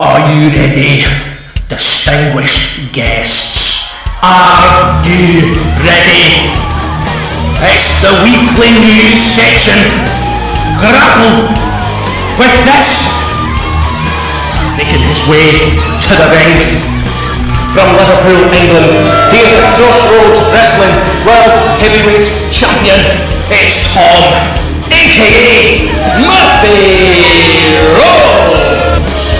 Are you ready, distinguished guests? Are you ready? It's the weekly news section. Grapple with this. Making his way to the ring from Liverpool, England, he is the Crossroads Wrestling World Heavyweight Champion. It's Tom, aka Murphy Rhodes.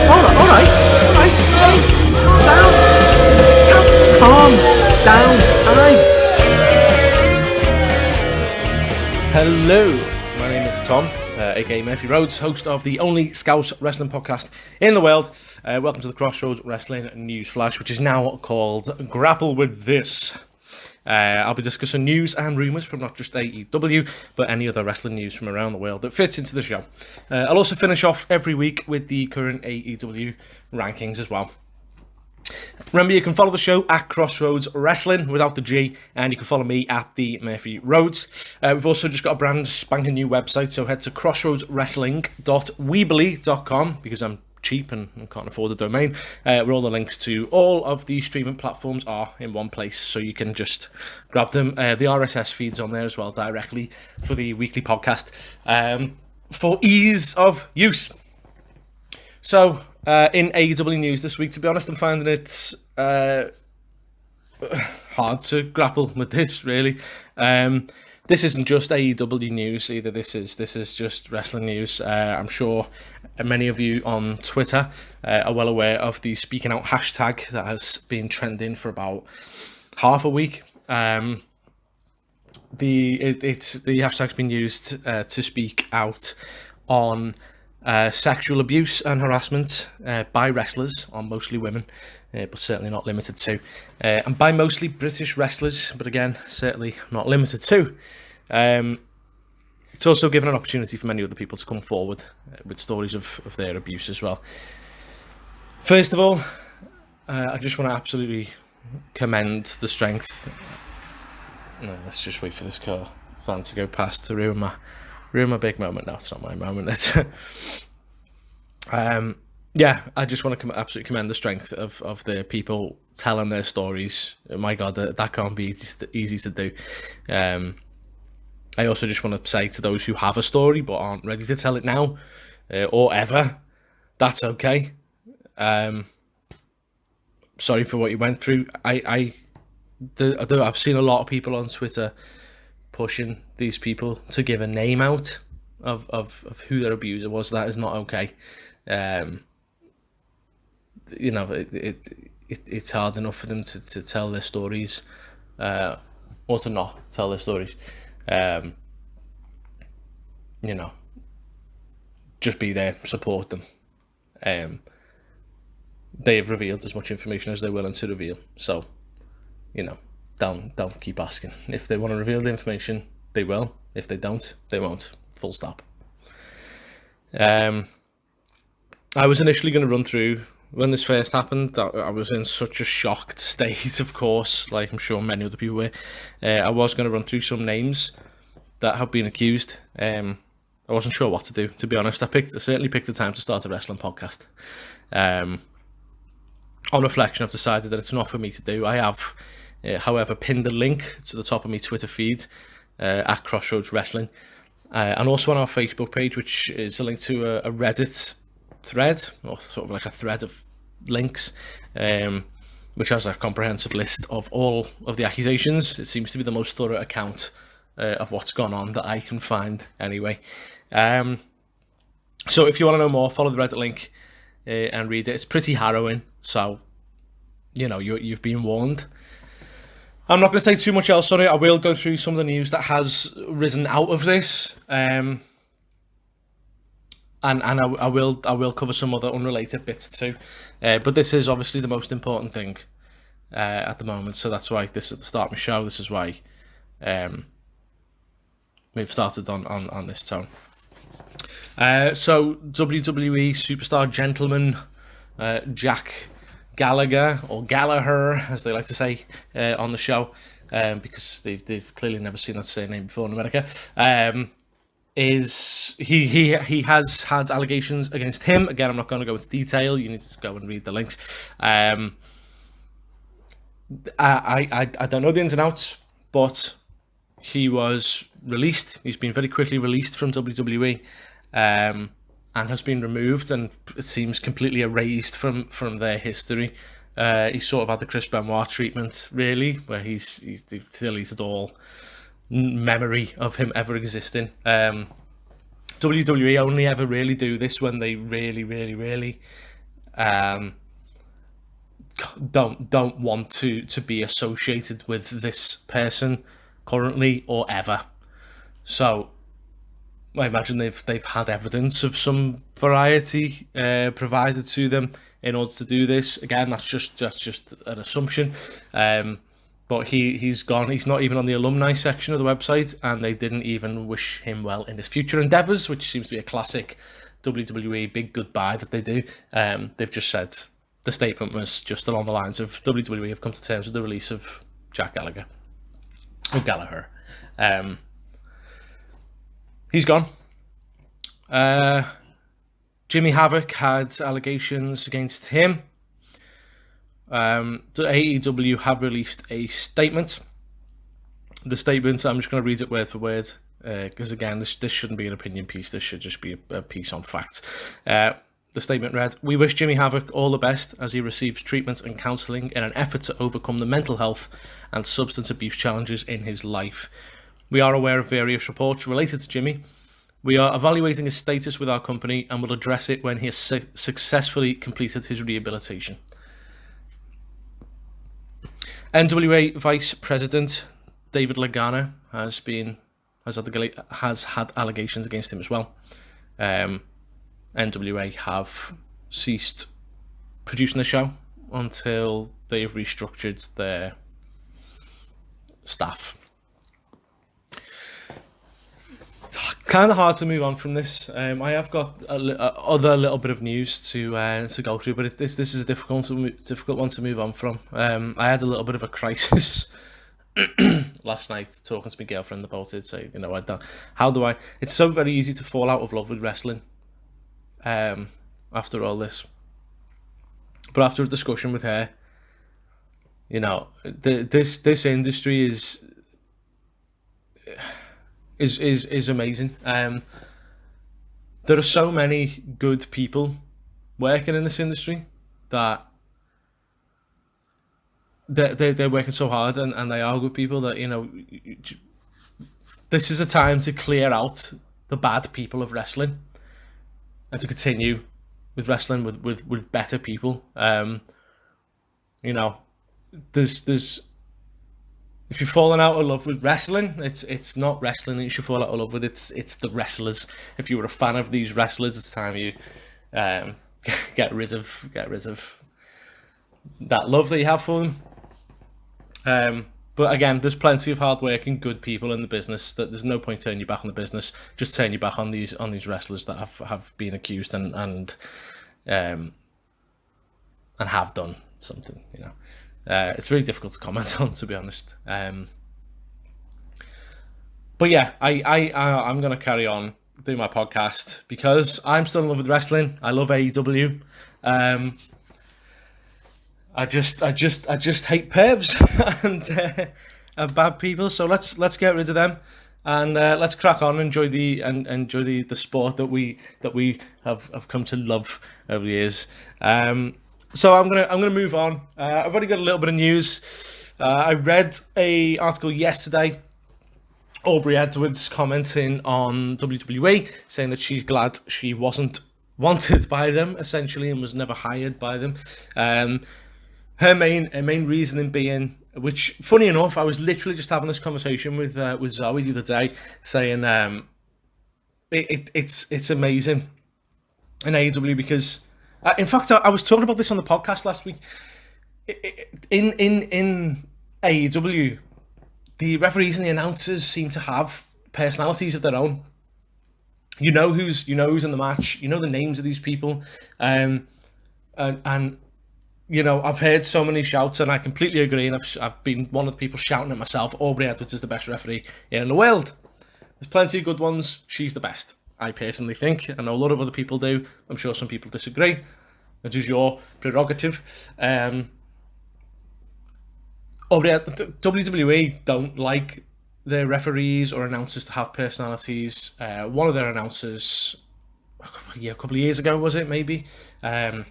Alright. Hey, calm down. Aye. Hello, my name is Tom, aka Murphy Rhodes, host of the only Scouse wrestling podcast in the world. Welcome to the Crossroads Wrestling News Flash, which is now called Grapple with This. I'll be discussing news and rumours from not just AEW, but any other wrestling news from around the world that fits into the show. I'll also finish off every week with the current AEW rankings as well. Remember, you can follow the show at Crossroads Wrestling without the G, and you can follow me at the Murphy Rhodes. We've also just got a brand spanking new website, so head to crossroadswrestling.weebly.com because I'm cheap and can't afford a domain, where all the links to all of the streaming platforms are in one place, so you can just grab them. The RSS feeds on there as well directly for the weekly podcast for ease of use. So in AEW news this week, to be honest, I'm finding it hard to grapple with this, really. This isn't just AEW news either. This is just wrestling news. I'm sure many of you on Twitter are well aware of the speaking out hashtag that has been trending for about half a week. The hashtag's been used to speak out on sexual abuse and harassment by wrestlers, on mostly women, but certainly not limited to, and by mostly British wrestlers, but again, certainly not limited to. It's also given an opportunity for many other people to come forward with stories of their abuse as well. First of all, I just want to absolutely commend the strength. No, let's just wait for this car van to go past to ruin my big moment. No, it's not my moment. Yeah, I just want to absolutely commend the strength of the people telling their stories. My God, that can't be easy to do. I also just want to say to those who have a story but aren't ready to tell it now or ever, that's okay. Sorry for what you went through. I've seen a lot of people on Twitter pushing these people to give a name out of who their abuser was. That is not okay. You know, it's hard enough for them to tell their stories, or to not tell their stories. You know, just be there, support them. They have revealed as much information as they're willing to reveal. So, you know, don't keep asking. If they want to reveal the information, they will. If they don't, they won't. Full stop. I was initially going to run through, when this first happened, I was in such a shocked state, of course, like I'm sure many other people were. I was going to run through some names that have been accused. I wasn't sure what to do, to be honest. I certainly picked the time to start a wrestling podcast. On reflection, I've decided that it's not for me to do. I have, however, pinned a link to the top of my Twitter feed at Crossroads Wrestling, and also on our Facebook page, which is a link to a Reddit thread, or sort of like a thread of links, which has a comprehensive list of all of the accusations. It seems to be the most thorough account of what's gone on that I can find anyway. So if you want to know more, follow the Reddit link and read it. It's pretty harrowing, so you know you've been warned. I'm not going to say too much else on it. I will go through some of the news that has risen out of this, and I will cover some other unrelated bits too. But this is obviously the most important thing at the moment, so that's why this is at the start of my show. This is why we've started on this tone. So WWE superstar gentleman Jack Gallagher, or Gallagher as they like to say on the show, because they've clearly never seen that surname before in America, is he has had allegations against him. Again, I'm not going to go into detail. You need to go and read the links. I don't know the ins and outs, but he was released. He's been very quickly released from WWE, and has been removed, and it seems completely erased from their history. He sort of had the Chris Benoit treatment, really, where he's deleted all memory of him ever existing. WWE only ever really do this when they really don't want to be associated with this person currently or ever. So I imagine they've had evidence of some variety provided to them in order to do this. Again, that's just an assumption. But he's gone. He's not even on the alumni section of the website, and they didn't even wish him well in his future endeavours, which seems to be a classic WWE big goodbye that they do. They've just said the statement was just along the lines of WWE have come to terms with the release of Jack Gallagher. Or Gallagher. He's gone. Jimmy Havoc had allegations against him. The AEW have released a statement. The statement, I'm just going to read it word for word, because again, this shouldn't be an opinion piece. This should just be a piece on fact. The statement read, "We wish Jimmy Havoc all the best as he receives treatment and counselling in an effort to overcome the mental health and substance abuse challenges in his life. We are aware of various reports related to Jimmy. We are evaluating his status with our company and will address it when he has successfully completed his rehabilitation." NWA Vice President David Lagana has had allegations against him as well. NWA have ceased producing the show until they've restructured their staff. Kind of hard to move on from this. I have got other little bit of news to go through, but this is a difficult one to move on from. I had a little bit of a crisis last night talking to my girlfriend about it. So it's so very easy to fall out of love with wrestling after all this. But after a discussion with her, this industry is amazing. There are so many good people working in this industry that they're working so hard, and they are good people that this is a time to clear out the bad people of wrestling and to continue with wrestling with better people. There's if you're falling out of love with wrestling, it's not wrestling that you should fall out of love with. It's the wrestlers. If you were a fan of these wrestlers, it's time you get rid of that love that you have for them. But again, there's plenty of hard-working, good people in the business. That there's no point turning your back on the business. Just turn your back on these wrestlers that have been accused and have done something. It's really difficult to comment on, to be honest. But yeah, I'm going to carry on doing my podcast because I'm still in love with wrestling. I love AEW. I just hate pervs and bad people. So let's get rid of them and let's crack on and enjoy the sport that we have come to love over the years. So I'm gonna move on. I've already got a little bit of news. I read a article yesterday. Aubrey Edwards commenting on WWE, saying that she's glad she wasn't wanted by them, essentially, and was never hired by them. Her main reasoning being, which funny enough, I was literally just having this conversation with Zoe the other day, saying it's amazing in AEW because. In fact, I was talking about this on the podcast last week. In AEW, the referees and the announcers seem to have personalities of their own. You know who's in the match. You know the names of these people, and I've heard so many shouts, and I completely agree. And I've been one of the people shouting at myself. Aubrey Edwards is the best referee in the world. There's plenty of good ones. She's the best, I personally think. I know a lot of other people do. I'm sure some people disagree. That is your prerogative. WWE don't like their referees or announcers to have personalities. One of their announcers, a couple of years ago, was it, maybe? I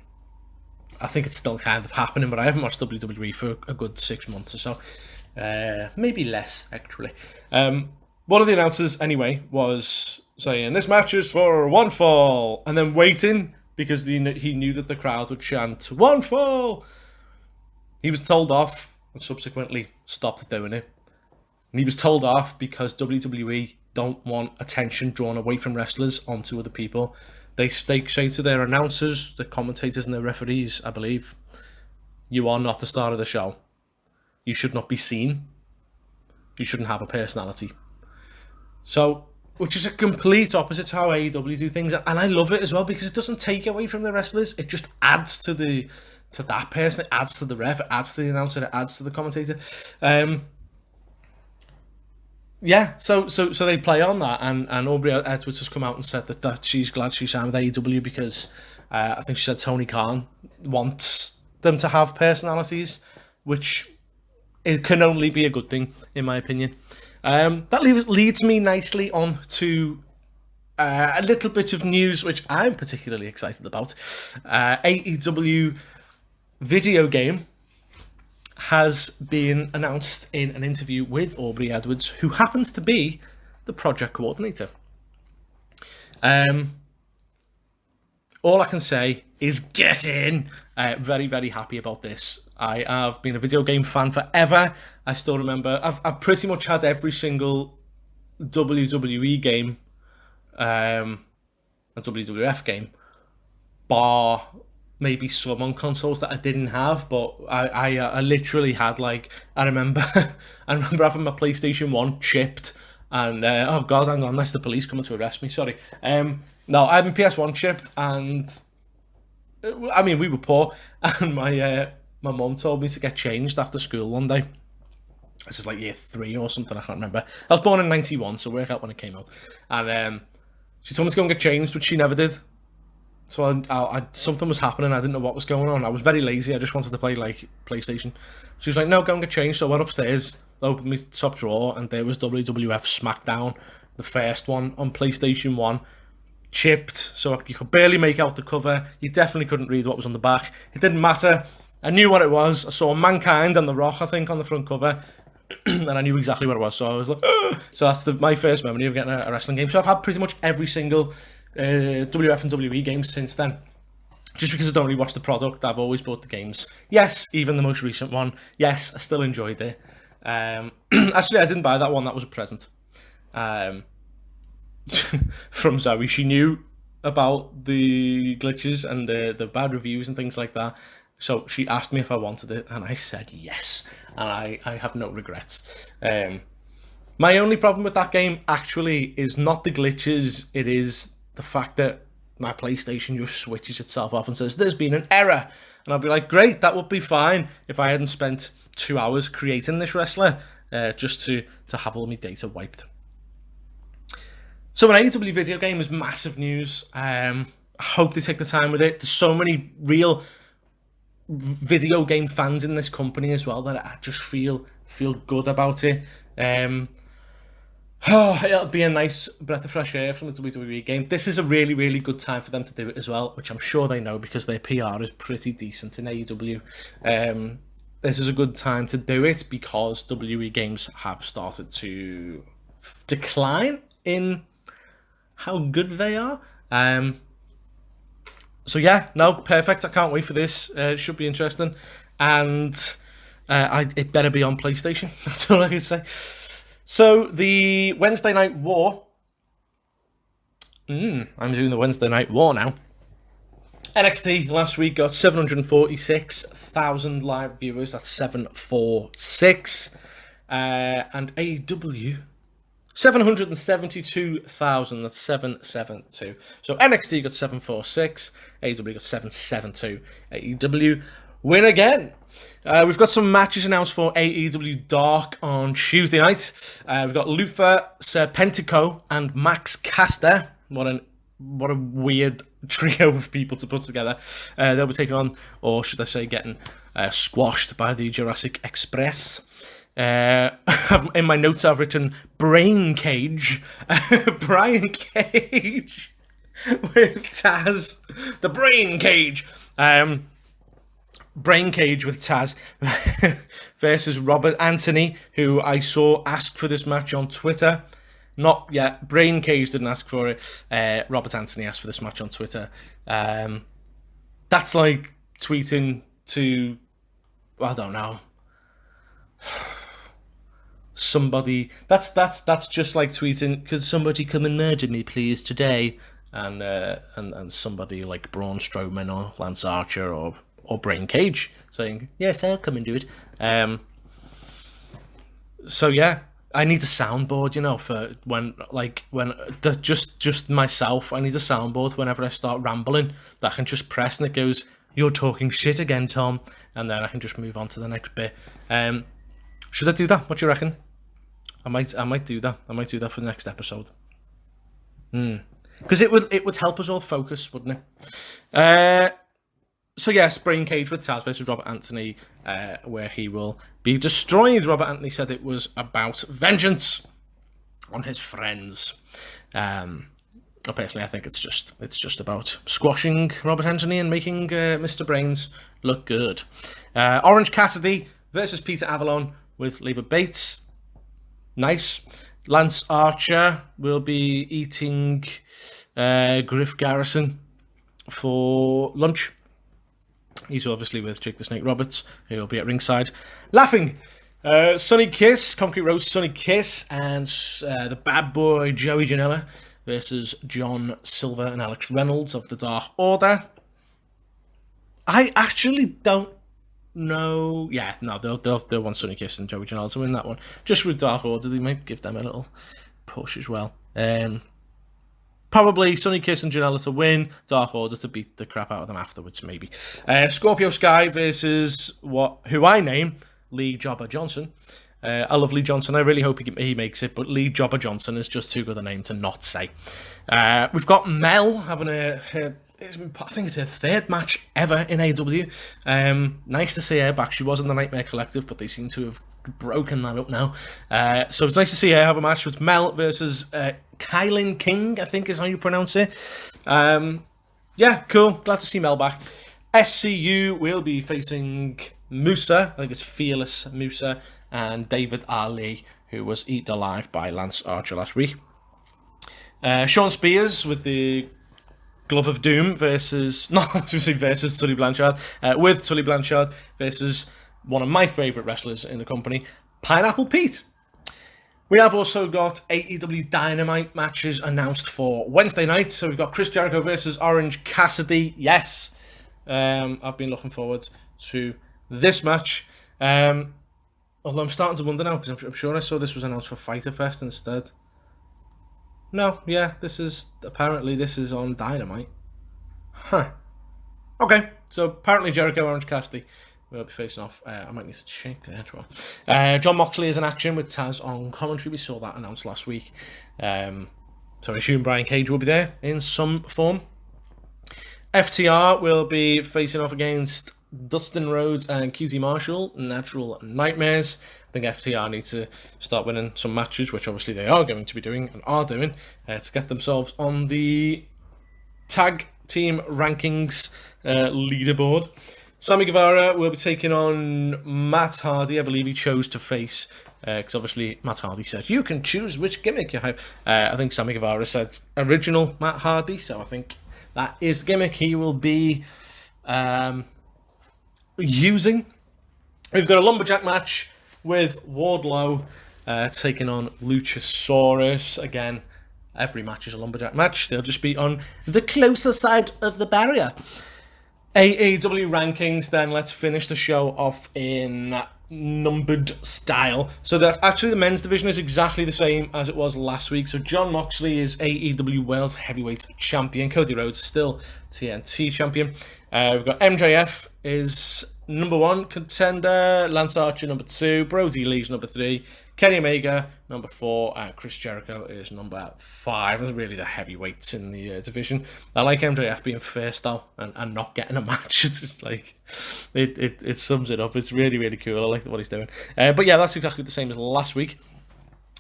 think it's still kind of happening, but I haven't watched WWE for a good 6 months or so. Maybe less, actually. One of the announcers, anyway, was saying, this match is for one fall, and then waiting, because he knew that the crowd would chant, one fall! He was told off, and subsequently stopped doing it. And he was told off because WWE don't want attention drawn away from wrestlers onto other people. They say to their announcers, the commentators and their referees, I believe, you are not the star of the show. You should not be seen. You shouldn't have a personality. So, which is a complete opposite to how AEW do things, and I love it as well because it doesn't take away from the wrestlers. It just adds to that person. It adds to the ref. It adds to the announcer. It adds to the commentator. So they play on that, and Aubrey Edwards has come out and said that she's glad she signed with AEW because I think she said Tony Khan wants them to have personalities, which it can only be a good thing, in my opinion. That leads me nicely on to a little bit of news which I'm particularly excited about. AEW Video Game has been announced in an interview with Aubrey Edwards, who happens to be the project coordinator. All I can say is get in. Very, very happy about this. I have been a video game fan forever. I still remember, I've pretty much had every single WWE game and WWF game, bar maybe some on consoles that I didn't have, but I literally had, like, I remember having my PlayStation 1 chipped, and oh god, hang on, that's the police coming to arrest me, sorry. No, I had my PS1 chipped, and I mean, we were poor, and my mum told me to get changed after school one day. This is like year 3 or something, I can't remember. I was born in 91, so work out when it came out. And she told me to go and get changed, but she never did. So I something was happening, I didn't know what was going on. I was very lazy, I just wanted to play, like, PlayStation. She was like, no, go and get changed. So I went upstairs, opened my top drawer, and there was WWF SmackDown, the first one on PlayStation 1. Chipped, so you could barely make out the cover. You definitely couldn't read what was on the back. It didn't matter. I knew what it was. I saw Mankind and The Rock, I think, on the front cover. And I knew exactly what it was. So I was like, ugh. So that's my first memory of getting a wrestling game. So I've had pretty much every single WF and WWE game since then. Just because I don't really watch the product, I've always bought the games. Yes, even the most recent one. Yes, I still enjoyed it. Actually, I didn't buy that one. That was a present. From Zoe. She knew about the glitches and the bad reviews and things like that. So she asked me if I wanted it, and I said yes. And I have no regrets. My only problem with that game, actually, is not the glitches. It is the fact that my PlayStation just switches itself off and says, there's been an error. And I'll be like, great, that would be fine if I hadn't spent 2 hours creating this wrestler just to have all my data wiped. So an AEW video game is massive news. I hope they take the time with it. There's so many real video game fans in this company as well that I just feel good about it. It'll be a nice breath of fresh air from the WWE game. This is a really, really good time for them to do it as well, which I'm sure they know because their PR is pretty decent in AEW. This is a good time to do it because WWE games have started to decline in how good they are. So yeah, no, perfect. I can't wait for this. It should be interesting. And it better be on PlayStation. That's all I can say. So the Wednesday Night War. I'm doing the Wednesday Night War now. NXT last week got 746,000 live viewers. That's 746. And AEW 772,000. That's 772. So NXT got 746. AEW got 772. AEW win again. We've got some matches announced for AEW Dark on Tuesday night. We've got Luther Serpentico and Max Caster. What a weird trio of people to put together. They'll be taking on, or should I say getting squashed by the Jurassic Express. In my notes I've written Brain Cage. Brian Cage with Taz. The Brain Cage. Brain Cage with Taz versus Robert Anthony, who I saw ask for this match on Twitter. Not yet. Brain Cage didn't ask for it. Robert Anthony asked for this match on Twitter. That's like tweeting to, I don't know, somebody. That's just like tweeting, could somebody come and murder me please today? And somebody like Braun Strowman or Lance Archer or Brain Cage saying, yes, I'll come and do it. So yeah, I need a soundboard, for when just myself. I need a soundboard whenever I start rambling that I can just press and it goes, you're talking shit again, Tom, and then I can just move on to the next bit. Should I do that? What do you reckon? I might do that. I might do that for the next episode. Because it would help us all focus, wouldn't it? So yes, Brain Cage with Taz versus Robert Anthony, where he will be destroyed. Robert Anthony said it was about vengeance on his friends. Personally, I think it's just about squashing Robert Anthony and making Mr. Brains look good. Orange Cassidy versus Peter Avalon with Leva Bates. Nice. Lance Archer will be eating Griff Garrison for lunch. He's obviously with Jake the Snake Roberts, who will be at ringside laughing. Sonny Kiss, Concrete Rose Sonny Kiss, and the bad boy Joey Janela versus John Silver and Alex Reynolds of the Dark Order. I actually don't know. Yeah, no, they'll want Sonny Kiss and Joey Janela to win that one. Just with Dark Order, they might give them a little push as well. Probably Sonny Kiss and Janela to win, Dark Order to beat the crap out of them afterwards, maybe. Scorpio Sky versus who I name Lee Jobber Johnson. I love Lee Johnson. I really hope he makes it, but Lee Jobber Johnson is just too good a name to not say. We've got Mel having I think it's her third match ever in AEW. Nice to see her back. She was in the Nightmare Collective, but they seem to have broken that up now. So it's nice to see her have a match with Mel versus Kylan King, I think is how you pronounce it. Yeah, cool. Glad to see Mel back. SCU will be facing Musa. I think it's Fearless Musa and David Ali, who was eaten alive by Lance Archer last week. Sean Spears with the Glove of Doom versus Tully Blanchard, with Tully Blanchard versus one of my favourite wrestlers in the company, Pineapple Pete. We have also got AEW Dynamite matches announced for Wednesday night. So we've got Chris Jericho versus Orange Cassidy. Yes, I've been looking forward to this match. Although I'm starting to wonder now, because I'm sure I saw this was announced for Fyter Fest instead. No, yeah, this is on Dynamite. Huh. Okay, so apparently Jericho, Orange Cassidy will be facing off. I might need to check that one. John Moxley is in action with Taz on commentary. We saw that announced last week. So I assume Brian Cage will be there in some form. FTR will be facing off against Dustin Rhodes and QT Marshall, Natural Nightmares. I think FTR need to start winning some matches, which obviously they are going to be doing and are doing, to get themselves on the tag team rankings leaderboard. Sammy Guevara will be taking on Matt Hardy. I believe he chose to face, because obviously Matt Hardy said, you can choose which gimmick you have. I think Sammy Guevara said original Matt Hardy, so I think that is the gimmick he will be using. We've got a lumberjack match with Wardlow taking on Luchasaurus. Again, every match is a lumberjack match. They'll just be on the closer side of the barrier. AEW rankings, then let's finish the show off in numbered style. So that actually the men's division is exactly the same as it was last week. So John Moxley is AEW World Heavyweight Champion. Cody Rhodes is still TNT Champion. We've got MJF is number 1 contender, Lance Archer number 2, Brody Lee's number 3, Kenny Omega number 4, and Chris Jericho is number 5. It's really the heavyweights in the division. I like MJF being first though, and not getting a match. It's just like it sums it up. It's really, really cool. I like what he's doing. But yeah, that's exactly the same as last week.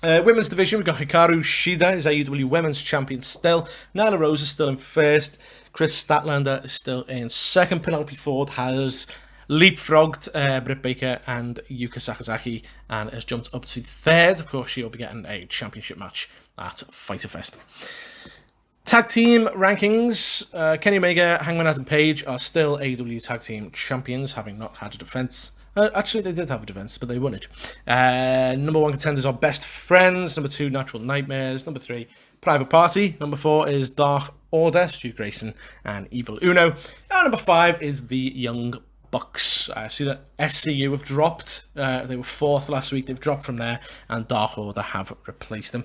Women's division, we've got Hikaru Shida is AEW Women's Champion still. Nyla Rose is still in first. Chris Statlander is still in second. Penelope Ford has leapfrogged Britt Baker and Yuka Sakazaki and has jumped up to third. Of course, she will be getting a championship match at Fyter Fest. Tag team rankings. Kenny Omega, Hangman Adam Page are still AEW Tag Team Champions, having not had a defense. Actually, they did have a defense, but they won it. Number 1 contenders are Best Friends. Number 2, Natural Nightmares. Number 3, Private Party. Number 4 is Dark Order, Stu Grayson and Evil Uno. And number 5 is the Young Bucks. I see that SCU have dropped. They were 4th last week. They've dropped from there, and Dark Order have replaced them.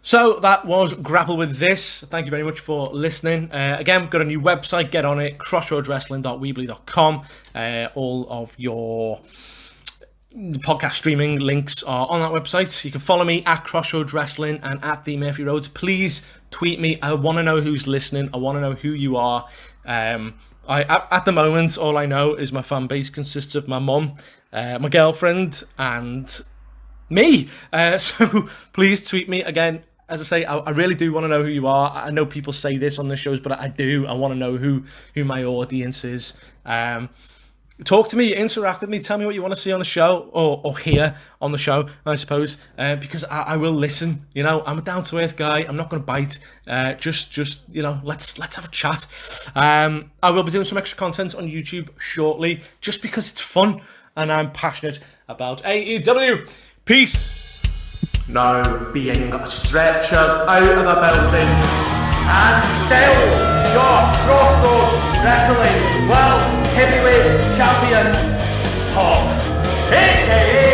So that was Grapple with This. Thank you very much for listening. Again, we've got a new website. Get on it. crossroadswrestling.weebly.com. All of your podcast streaming links are on that website. You can follow me at Crossroads Wrestling and at The Murphy Roads. Please tweet me. I want to know who's listening. I want to know who you are. At the moment, all I know is my fan base consists of my mum, my girlfriend, and me. So please tweet me. Again, as I say, I really do want to know who you are. I know people say this on the shows, but I do. I want to know who my audience is. Talk to me, interact with me, tell me what you want to see on the show, or hear on the show, I suppose, because I will listen. You know, I'm a down-to-earth guy. I'm not going to bite. Just you know, let's have a chat. I will be doing some extra content on YouTube shortly, just because it's fun and I'm passionate about AEW. Peace. Now being stretchered out of the building, and still your Crossroads Wrestling World Heavyweight Champion, Tom, a.k.a.